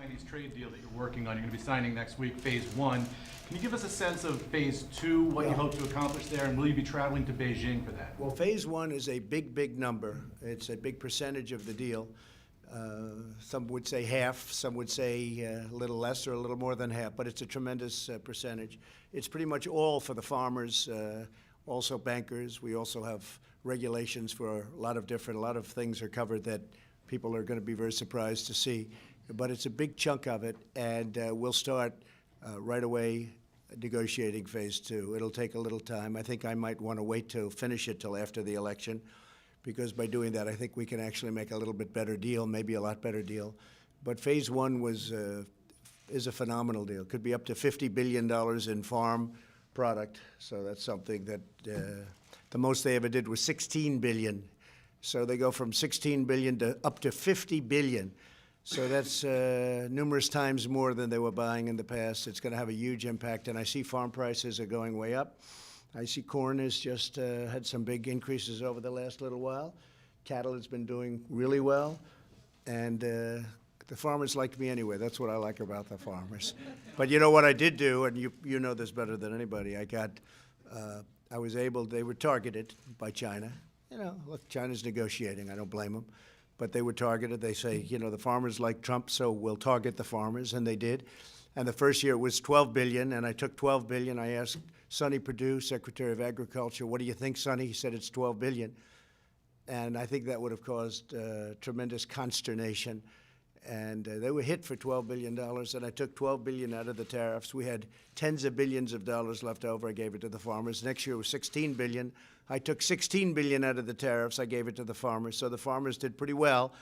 Chinese trade deal that you're working on. You're going to be signing next week, phase one. Can you give us a sense of phase two, what you hope to accomplish there, and will you be traveling to Beijing for that? Well, phase one is a big, big number. It's a big percentage of the deal. Some would say half, some would say a little less or a little more than half, but it's a tremendous percentage. It's pretty much all for the farmers, also bankers. We also have regulations for a lot of things are covered that people are going to be very surprised to see. But it's a big chunk of it, and we'll start right away negotiating phase two. It'll take a little time. I think I might want to wait to finish it till after the election, because by doing that, I think we can actually make a little bit better deal, maybe a lot better deal. But phase one is a phenomenal deal. Could be up to $50 billion in farm product. So that's something that the most they ever did was $16 billion. So they go from $16 billion to up to $50 billion. So that's numerous times more than they were buying in the past. It's going to have a huge impact. And I see farm prices are going way up. I see corn has just had some big increases over the last little while. Cattle has been doing really well. And the farmers like me anyway. That's what I like about the farmers. But you know what I did do, and you know this better than anybody, they were targeted by China. You know, look, China's negotiating. I don't blame them. But they were targeted. They say, you know, the farmers like Trump, so we'll target the farmers, and they did. And the first year it was $12 billion, and I took $12 billion. I asked Sonny Perdue, Secretary of Agriculture, what do you think, Sonny? He said it's $12 billion. And I think that would have caused tremendous consternation. And they were hit for $12 billion, and I took $12 billion out of the tariffs. We had tens of billions of dollars left over. I gave it to the farmers. Next year was $16 billion. I took $16 billion out of the tariffs. I gave it to the farmers. So the farmers did pretty well,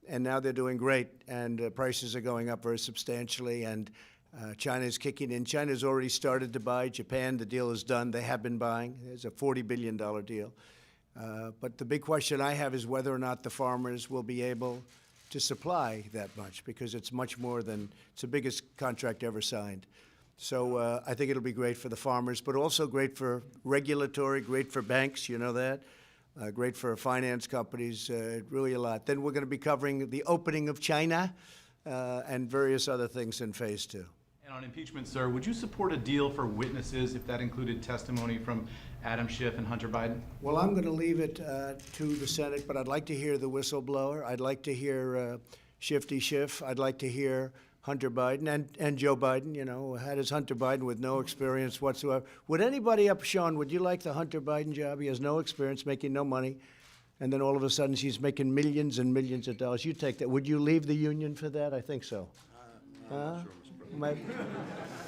and now they're doing great, and prices are going up very substantially, and China's kicking in. China's already started to buy. Japan, the deal is done. They have been buying. It's a $40 billion deal. But the big question I have is whether or not the farmers will be able to supply that much, because it's much more than, it's the biggest contract ever signed. So I think it'll be great for the farmers, but also great for regulatory, great for banks, you know that, great for finance companies, really a lot. Then we're going to be covering the opening of China and various other things in phase two. And on impeachment, sir, would you support a deal for witnesses if that included testimony from Adam Schiff and Hunter Biden? Well, I'm going to leave it to the Senate, but I'd like to hear the whistleblower. I'd like to hear Shifty Schiff. I'd like to hear Hunter Biden and Joe Biden. You know, had his Hunter Biden with no experience whatsoever. Would anybody Sean, would you like the Hunter Biden job? He has no experience, making no money, and then all of a sudden she's making millions and millions of dollars. You take that. Would you leave the union for that? I think so. I'm not sure, Mr.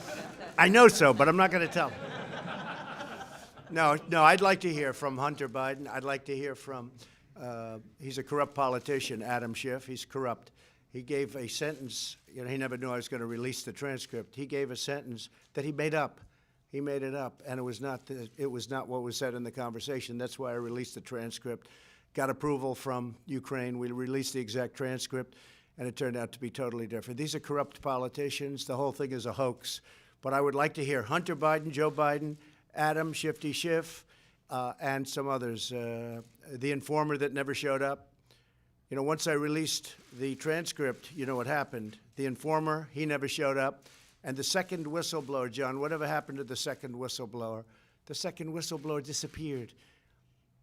President. I know so, but I'm not going to tell. No, I'd like to hear from Hunter Biden. I'd like to hear from, he's a corrupt politician, Adam Schiff. He's corrupt. He gave a sentence, you know, he never knew I was going to release the transcript. He gave a sentence that he made up. He made it up, and it was not what was said in the conversation. That's why I released the transcript. Got approval from Ukraine. We released the exact transcript, and it turned out to be totally different. These are corrupt politicians. The whole thing is a hoax. But I would like to hear Hunter Biden, Joe Biden, Adam, Shifty Schiff, and some others. The informer that never showed up. You know, once I released the transcript, you know what happened. The informer, he never showed up. And the second whistleblower, John, whatever happened to the second whistleblower? The second whistleblower disappeared.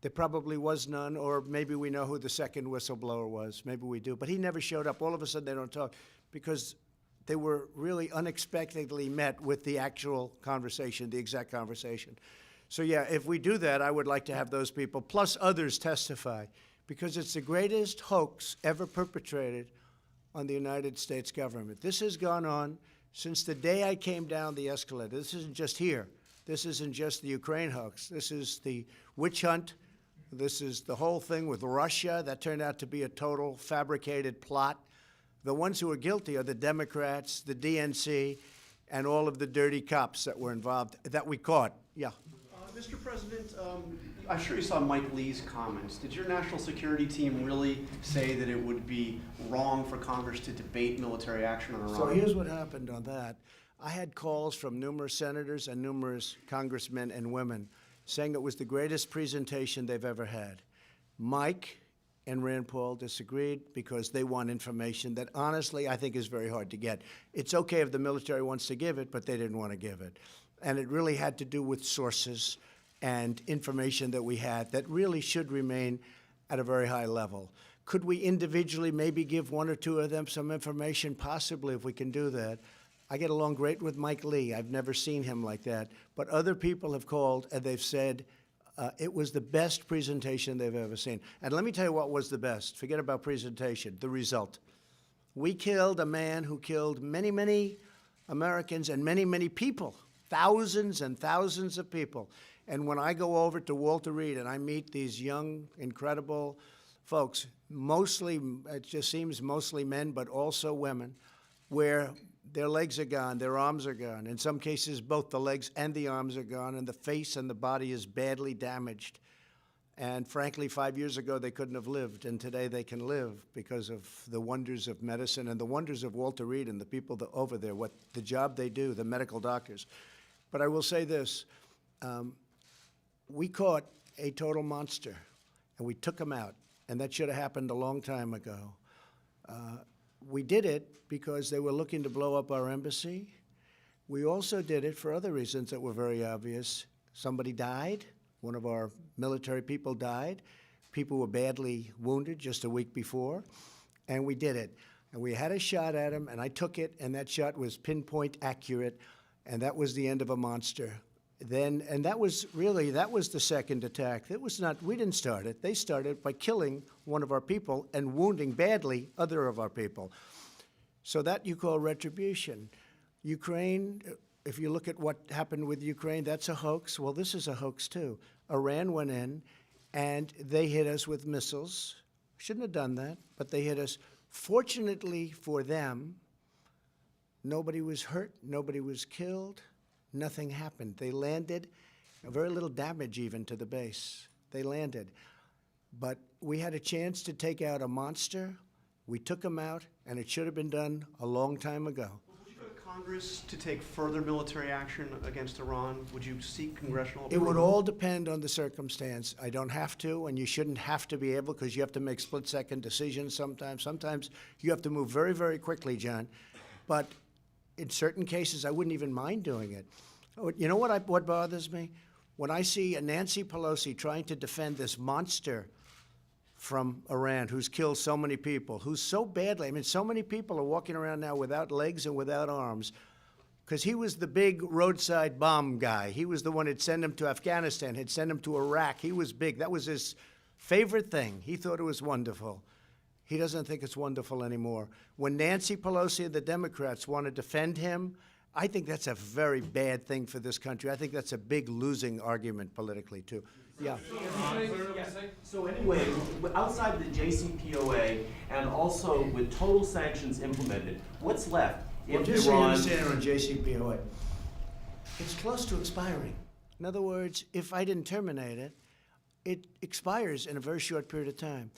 There probably was none, or maybe we know who the second whistleblower was. Maybe we do. But he never showed up. All of a sudden they don't talk because they were really unexpectedly met with the actual conversation, the exact conversation. So yeah, if we do that, I would like to have those people, plus others, testify, because it's the greatest hoax ever perpetrated on the United States government. This has gone on since the day I came down the escalator. This isn't just here. This isn't just the Ukraine hoax. This is the witch hunt. This is the whole thing with Russia. That turned out to be a total fabricated plot. The ones who are guilty are the Democrats, the DNC, and all of the dirty cops that were involved, that we caught. Yeah. Mr. President, I'm sure you saw Mike Lee's comments. Did your national security team really say that it would be wrong for Congress to debate military action on Iran? So here's what happened on that. I had calls from numerous senators and numerous congressmen and women saying it was the greatest presentation they've ever had. Mike and Rand Paul disagreed because they want information that honestly I think is very hard to get. It's okay if the military wants to give it, but they didn't want to give it. And it really had to do with sources and information that we had that really should remain at a very high level. Could we individually maybe give one or two of them some information? Possibly, if we can do that. I get along great with Mike Lee. I've never seen him like that. But other people have called and they've said it was the best presentation they've ever seen. And let me tell you what was the best. Forget about presentation, the result. We killed a man who killed many, many Americans and many, many people, thousands and thousands of people. And when I go over to Walter Reed and I meet these young, incredible folks, mostly, it just seems mostly men, but also women, where their legs are gone, their arms are gone. In some cases, both the legs and the arms are gone, and the face and the body is badly damaged. And frankly, 5 years ago, they couldn't have lived, and today they can live because of the wonders of medicine and the wonders of Walter Reed and the people over there, what the job they do, the medical doctors. But I will say this, we caught a total monster, and we took him out, and that should have happened a long time ago. We did it because they were looking to blow up our embassy. We also did it for other reasons that were very obvious. Somebody died. One of our military people died. People were badly wounded just a week before, and we did it. And we had a shot at him, and I took it, and that shot was pinpoint accurate, and that was the end of a monster. And that was the second attack. That was not, we didn't start it. They started by killing one of our people and wounding badly other of our people. So that you call retribution. Ukraine, if you look at what happened with Ukraine, that's a hoax. Well, this is a hoax too. Iran went in and they hit us with missiles. Shouldn't have done that, but they hit us. Fortunately for them, nobody was hurt, nobody was killed. Nothing happened. They landed, very little damage even to the base. They landed. But we had a chance to take out a monster. We took him out, and it should have been done a long time ago. Would you go to Congress to take further military action against Iran? Would you seek congressional approval? It would all depend on the circumstance. I don't have to, and you shouldn't have to be able, because you have to make split-second decisions sometimes. Sometimes you have to move very, very quickly, John. But in certain cases, I wouldn't even mind doing it. You know what bothers me? When I see a Nancy Pelosi trying to defend this monster from Iran who's killed so many people, who's so badly, I mean, so many people are walking around now without legs and without arms, because he was the big roadside bomb guy. He was the one who'd send them to Afghanistan, had sent them to Iraq. He was big. That was his favorite thing. He thought it was wonderful. He doesn't think it's wonderful anymore. When Nancy Pelosi and the Democrats want to defend him, I think that's a very bad thing for this country. I think that's a big losing argument politically, too. Yeah. So anyway, outside the JCPOA and also with total sanctions implemented, what's left? Well, just so you understand on JCPOA, it's close to expiring. In other words, if I didn't terminate it, it expires in a very short period of time.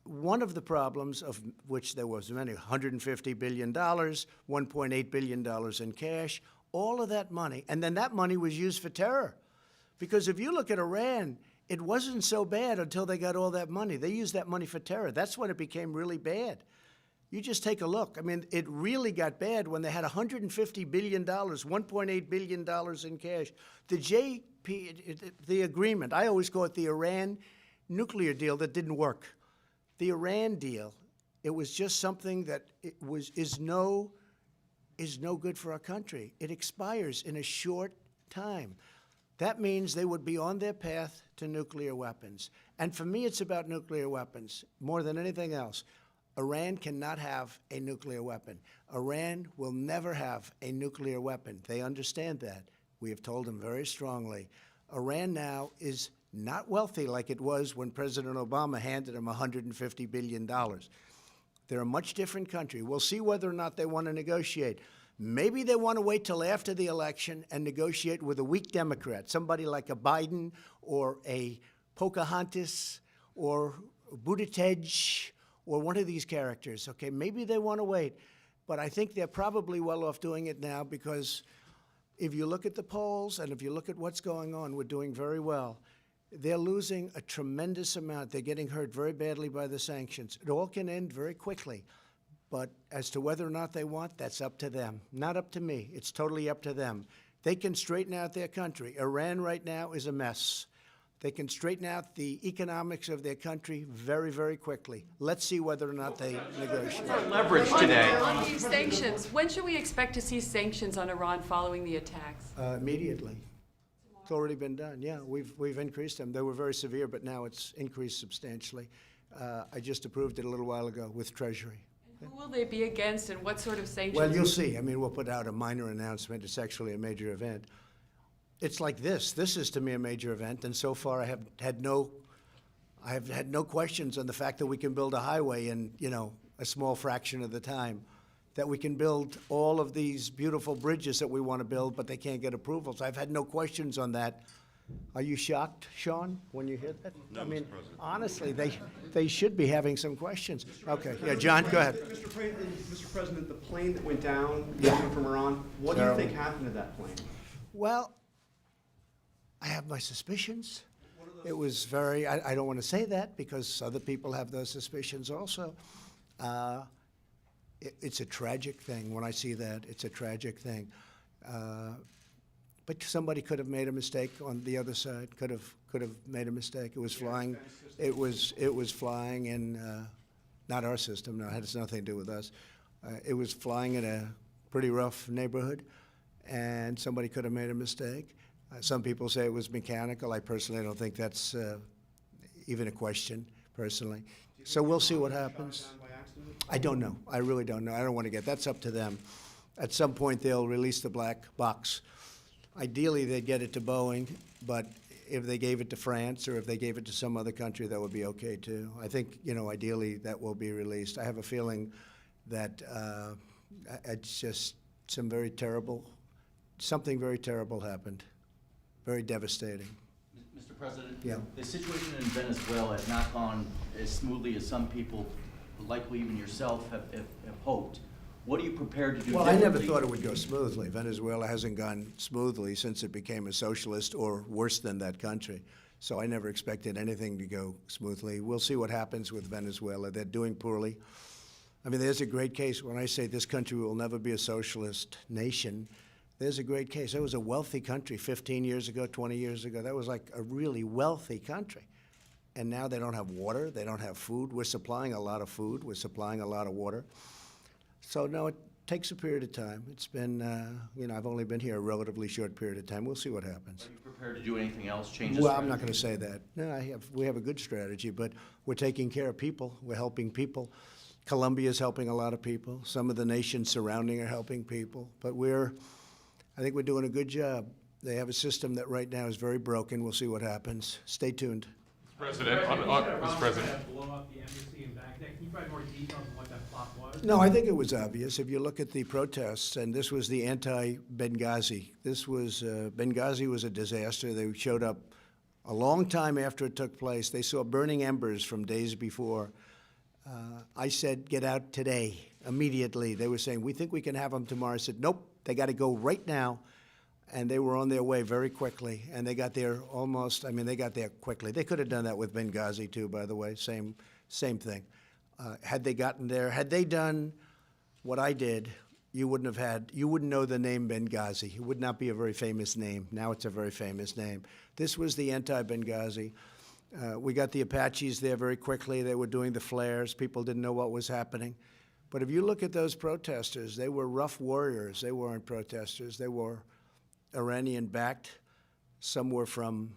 One of the problems, of which there was many, $150 billion, $1.8 billion in cash, all of that money, and then that money was used for terror. Because if you look at Iran, it wasn't so bad until they got all that money. They used that money for terror. That's when it became really bad. You just take a look. I mean, it really got bad when they had $150 billion, $1.8 billion in cash. The agreement, I always call it the Iran nuclear deal that didn't work. The Iran deal, it was just something that is no good for our country. It expires in a short time. That means they would be on their path to nuclear weapons. And for me, it's about nuclear weapons more than anything else. Iran cannot have a nuclear weapon. Iran will never have a nuclear weapon. They understand that. We have told them very strongly. Iran now is not wealthy like it was when President Obama handed them $150 billion. They're a much different country. We'll see whether or not they want to negotiate. Maybe they want to wait till after the election and negotiate with a weak Democrat, somebody like a Biden or a Pocahontas or Buttigieg or one of these characters. Okay, maybe they want to wait. But I think they're probably well off doing it now because if you look at the polls and if you look at what's going on, we're doing very well. They're losing a tremendous amount. They're getting hurt very badly by the sanctions. It all can end very quickly. But as to whether or not they want, that's up to them. Not up to me. It's totally up to them. They can straighten out their country. Iran right now is a mess. They can straighten out the economics of their country very, very quickly. Let's see whether or not they negotiate. Leverage today. On these sanctions, when should we expect to see sanctions on Iran following the attacks? Immediately. It's already been done. Yeah, we've increased them. They were very severe, but now it's increased substantially. I just approved it a little while ago with Treasury. Who will they be against, and what sort of sanctions? Well, you'll see. I mean, we'll put out a minor announcement. It's actually a major event. It's like this. This is to me a major event, and so far I have had no questions on the fact that we can build a highway in, a small fraction of the time, that we can build all of these beautiful bridges that we want to build, but they can't get approvals. I've had no questions on that. Are you shocked, Sean, when you hear that? No, I mean, Mr. President. honestly, they should be having some questions. Okay, yeah, John, go ahead. Mr. President, the plane that went down Yeah. coming from Iran, what do you Terrible. think happened to that plane? Well, I have my suspicions. It was very, I don't want to say that because other people have those suspicions also. It's a tragic thing. When I see that, it's a tragic thing. But somebody could have made a mistake on the other side. Could have made a mistake. It was flying. It was flying in not our system. No, it has nothing to do with us. It was flying in a pretty rough neighborhood, and somebody could have made a mistake. Some people say it was mechanical. I personally don't think that's even a question, personally. So we'll see what happens. I don't know. I really don't know. I don't want to that's up to them. At some point, they'll release the black box. Ideally, they'd get it to Boeing, but if they gave it to France or if they gave it to some other country, that would be okay, too. I think, ideally, that will be released. I have a feeling that it's just something very terrible happened. Very devastating. Mr. President, Yeah. the situation in Venezuela has not gone as smoothly as some people, likely even yourself, have hoped. What are you prepared to do Well, I never differently? thought it would go smoothly. Venezuela hasn't gone smoothly since it became a socialist or worse than that country. So I never expected anything to go smoothly. We'll see what happens with Venezuela. They're doing poorly. I mean, there's a great case. When I say this country will never be a socialist nation, there's a great case. It was a wealthy country 15 years ago, 20 years ago. That was like a really wealthy country. And now they don't have water. They don't have food. We're supplying a lot of food. We're supplying a lot of water. So, no, it takes a period of time. It's been, I've only been here a relatively short period of time. We'll see what happens. Are you prepared to do anything else, change the Well, I'm not strategy? going to say that. No, we have a good strategy, but we're taking care of people. We're helping people. Colombia is helping a lot of people. Some of the nations surrounding are helping people. But I think we're doing a good job. They have a system that right now is very broken. We'll see what happens. Stay tuned. President, Mr. President. Blow up the embassy in Baghdad. Can you provide more details on what that plot was? No, I think it was obvious. If you look at the protests, and this was the anti-Benghazi. Benghazi was a disaster. They showed up a long time after it took place. They saw burning embers from days before. I said, get out today, immediately. They were saying, we think we can have them tomorrow. I said, nope, they got to go right now. And they were on their way very quickly, and they got there they got there quickly. They could have done that with Benghazi, too, by the way, same thing. Had they gotten there, had they done what I did, you wouldn't know the name Benghazi. It would not be a very famous name. Now it's a very famous name. This was the anti-Benghazi. We got the Apaches there very quickly. They were doing the flares. People didn't know what was happening. But if you look at those protesters, they were rough warriors. They weren't protesters. They were Iranian-backed. Some were from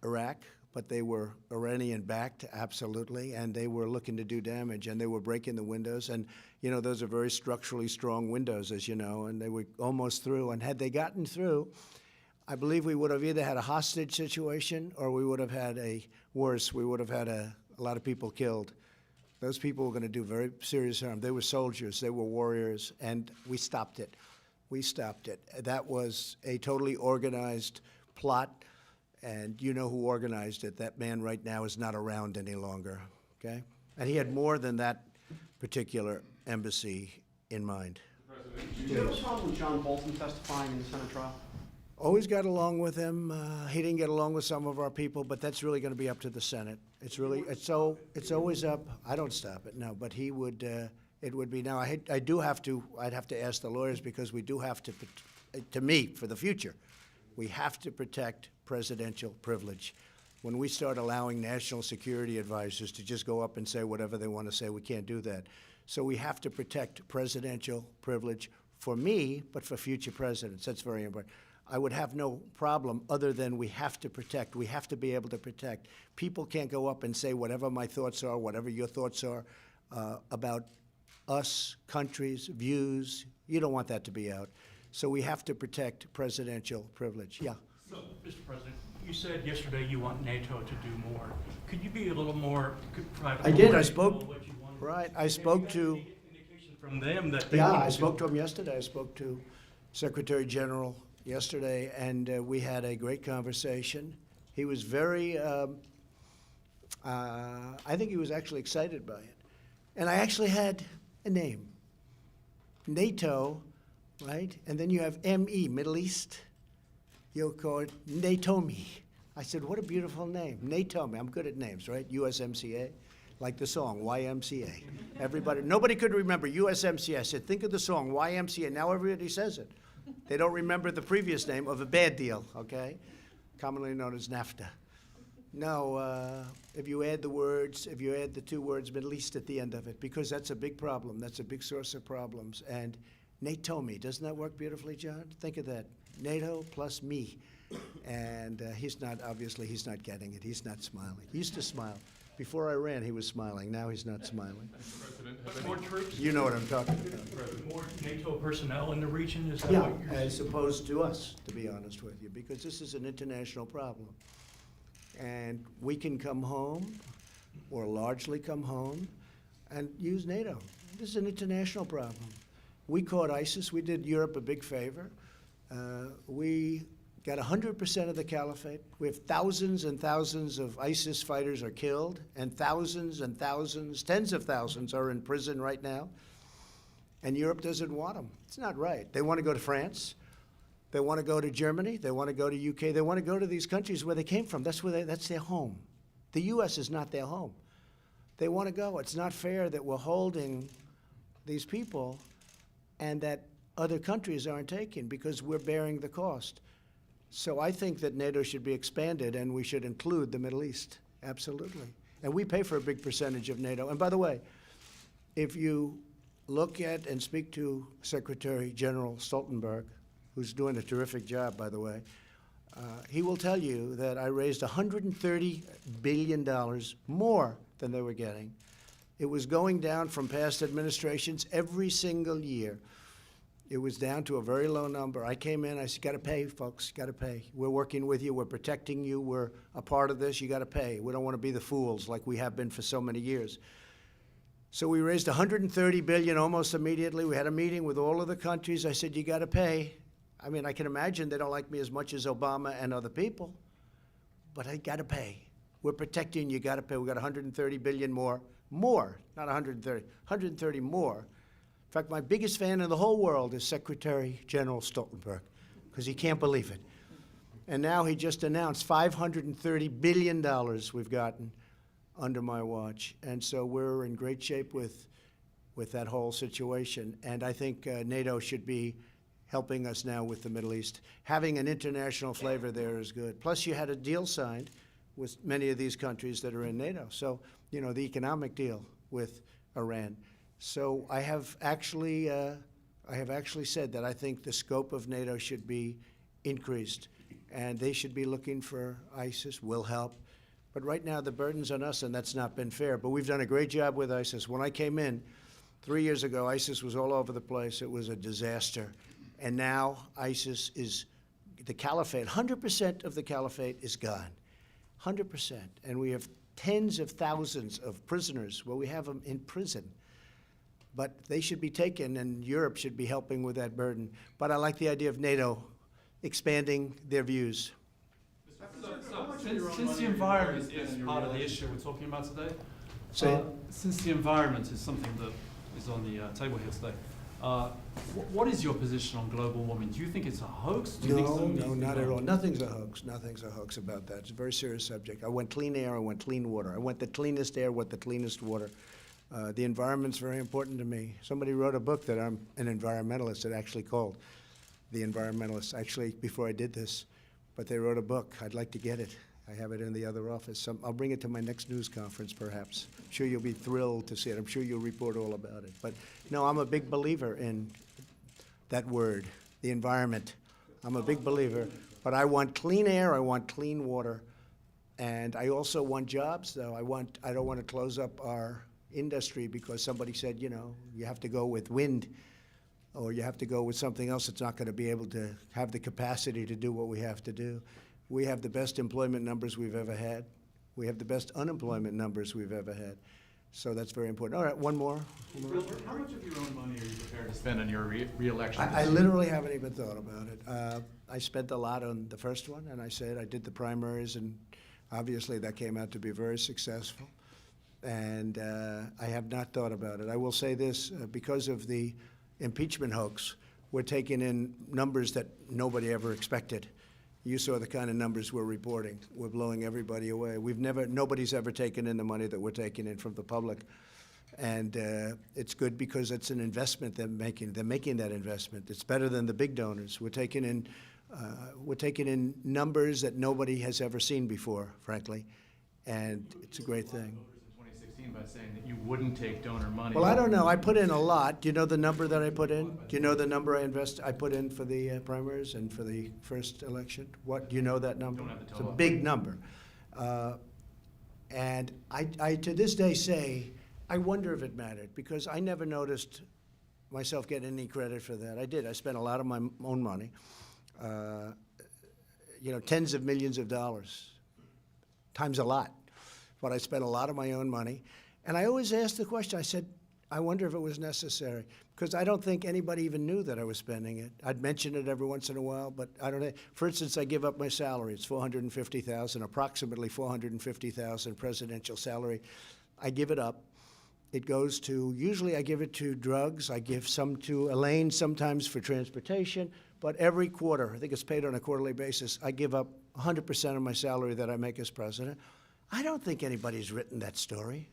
Iraq, but they were Iranian-backed, absolutely, and they were looking to do damage, and they were breaking the windows. And, those are very structurally strong windows, as you know, and they were almost through. And had they gotten through, I believe we would have either had a hostage situation or we would have had we would have had a lot of people killed. Those people were going to do very serious harm. They were soldiers. They were warriors, and we stopped it. We stopped it. That was a totally organized plot, and you know who organized it. That man right now is not around any longer, okay? And he had more than that particular embassy in mind. Do you have a problem with John Bolton testifying in the Senate trial? Always got along with him. He didn't get along with some of our people, but that's really going to be up to the Senate. It's always up. I don't stop it, no, but he would, it would be. Now, I'd have to ask the lawyers, because we do have to me, for the future, we have to protect presidential privilege. When we start allowing national security advisors to just go up and say whatever they want to say, we can't do that. So we have to protect presidential privilege for me, but for future presidents. That's very important. I would have no problem other than we have to protect. We have to be able to protect. People can't go up and say whatever my thoughts are, whatever your thoughts are about us, countries, views. You don't want that to be out. So we have to protect presidential privilege. Yeah. So, Mr. President, you said yesterday you want NATO to do more. Could you be a little more, provide a I little did. more I detail spoke. on what you want? Right. I spoke to. Any indication from them that they Yeah, want I to spoke do to him yesterday. I spoke to Secretary General yesterday, and we had a great conversation. He was very, I think he was actually excited by it. And I actually had a name, NATO, right? And then you have ME, Middle East. You'll call it NATOMI. I said, what a beautiful name, NATOMI. I'm good at names, right? USMCA, like the song, YMCA. Everybody, nobody could remember USMCA. I said, think of the song, YMCA. Now everybody says it. They don't remember the previous name of a bad deal, okay? Commonly known as NAFTA. No, if you add the two words Middle East at the end of it, because that's a big problem. That's a big source of problems. And NATOMI, doesn't that work beautifully, John? Think of that. NATO plus me. And obviously he's not getting it. He's not smiling. He used to smile. Before I ran, he was smiling. Now he's not smiling. more troops? You know what I'm talking about. More NATO personnel in the region? Is that Yeah, what you're saying? as opposed to us, to be honest with you, because this is an international problem. And we can come home, or largely come home, and use NATO. This is an international problem. We caught ISIS. We did Europe a big favor. We got 100% of the caliphate. We have thousands and thousands of ISIS fighters are killed, and thousands, tens of thousands are in prison right now. And Europe doesn't want them. It's not right. They want to go to France. They want to go to Germany. They want to go to UK. They want to go to these countries where they came from. That's their home. The U.S. is not their home. They want to go. It's not fair that we're holding these people and that other countries aren't taking, because we're bearing the cost. So I think that NATO should be expanded, and we should include the Middle East. Absolutely. And we pay for a big percentage of NATO. And by the way, if you look at and speak to Secretary General Stoltenberg, who's doing a terrific job, by the way, he will tell you that I raised $130 billion more than they were getting. It was going down from past administrations every single year. It was down to a very low number. I came in, I said, got to pay, folks, got to pay. We're working with you, we're protecting you, we're a part of this, you got to pay. We don't want to be the fools like we have been for so many years. So we raised $130 billion almost immediately. We had a meeting with all of the countries. I said, you got to pay. I mean, I can imagine they don't like me as much as Obama and other people, but I got to pay. We're protecting you, got to pay. We got $130 billion more, not 130 more. In fact, my biggest fan in the whole world is Secretary General Stoltenberg, because he can't believe it. And now he just announced $530 billion we've gotten under my watch. And so we're in great shape with that whole situation. And I think NATO should be helping us now with the Middle East. Having an international flavor there is good. Plus, you had a deal signed with many of these countries that are in NATO. So, you know, the economic deal with Iran. So I have actually said that I think the scope of NATO should be increased, and they should be looking for ISIS. Will help. But right now the burden's on us, and that's not been fair. But we've done a great job with ISIS. When I came in 3 years ago, ISIS was all over the place. It was a disaster. And now ISIS is the caliphate. 100% of the caliphate is gone. 100%. And we have tens of thousands of prisoners. Well, we have them in prison. But they should be taken, and Europe should be helping with that burden. But I like the idea of NATO expanding their views. Since the environment is part of the issue we're talking about today, Say it. since the environment is something that is on the table here today, What is your position on global warming? Do you think it's a hoax? Do you think No, something needs no, to be not at done? all. Nothing's a hoax. Nothing's a hoax about that. It's a very serious subject. I want clean air. I want clean water. I want the cleanest air, want the cleanest water. The environment's very important to me. Somebody wrote a book that I'm an environmentalist, it actually called The Environmentalist, actually, before I did this. But they wrote a book. I'd like to get it. I have it in the other office. I'll bring it to my next news conference, perhaps. I'm sure you'll be thrilled to see it. I'm sure you'll report all about it. But, no, I'm a big believer in that word, the environment. I'm a big believer. But I want clean air, I want clean water, and I also want jobs, though. I don't want to close up our industry because somebody said, you know, you have to go with wind or you have to go with something else that's not going to be able to have the capacity to do what we have to do. We have the best employment numbers we've ever had. We have the best unemployment numbers we've ever had. So that's very important. All right, one more. How much of your own money are you prepared to spend on your re-election? I literally haven't even thought about it. I spent a lot on the first one, and I said I did the primaries, and obviously that came out to be very successful. And I have not thought about it. I will say this, because of the impeachment hoax, we're taking in numbers that nobody ever expected. You saw the kind of numbers we're reporting. We're blowing everybody away. Nobody's ever taken in the money that we're taking in from the public. And it's good because it's an investment they're making. They're making that investment. It's better than the big donors. We're taking in numbers that nobody has ever seen before, frankly. And it's a great thing. In 2016 by saying that you wouldn't take donor money. Well, I don't know. I put in a lot. Do you know the number that I put in? Do you know the number I put in for the primaries and for the first election? What, do you know that number? Don't have the It's a total. big number. And I to this day say, I wonder if it mattered, because I never noticed myself getting any credit for that. I did. I spent a lot of my own money, you know, tens of millions of dollars, times a lot. But I spent a lot of my own money. And I always asked the question, I said, I wonder if it was necessary, because I don't think anybody even knew that I was spending it. I'd mention it every once in a while, but I don't know. For instance, I give up my salary. It's $450,000, approximately $450,000 presidential salary. I give it up. It goes to, usually I give it to drugs. I give some to Elaine, sometimes for transportation, but every quarter, I think it's paid on a quarterly basis, I give up 100% of my salary that I make as president. I don't think anybody's written that story.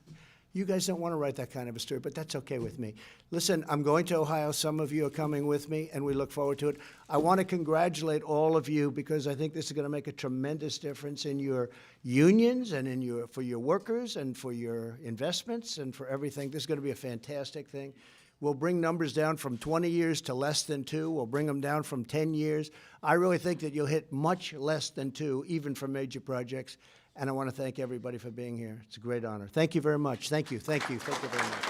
You guys don't want to write that kind of a story, but that's okay with me. Listen, I'm going to Ohio. Some of you are coming with me, and we look forward to it. I want to congratulate all of you, because I think this is going to make a tremendous difference in your unions and for your workers and for your investments and for everything. This is going to be a fantastic thing. We'll bring numbers down from 20 years to less than 2. We'll bring them down from 10 years. I really think that you'll hit much less than 2, even for major projects. And I want to thank everybody for being here. It's a great honor. Thank you very much. Thank you. Thank you. Thank you very much.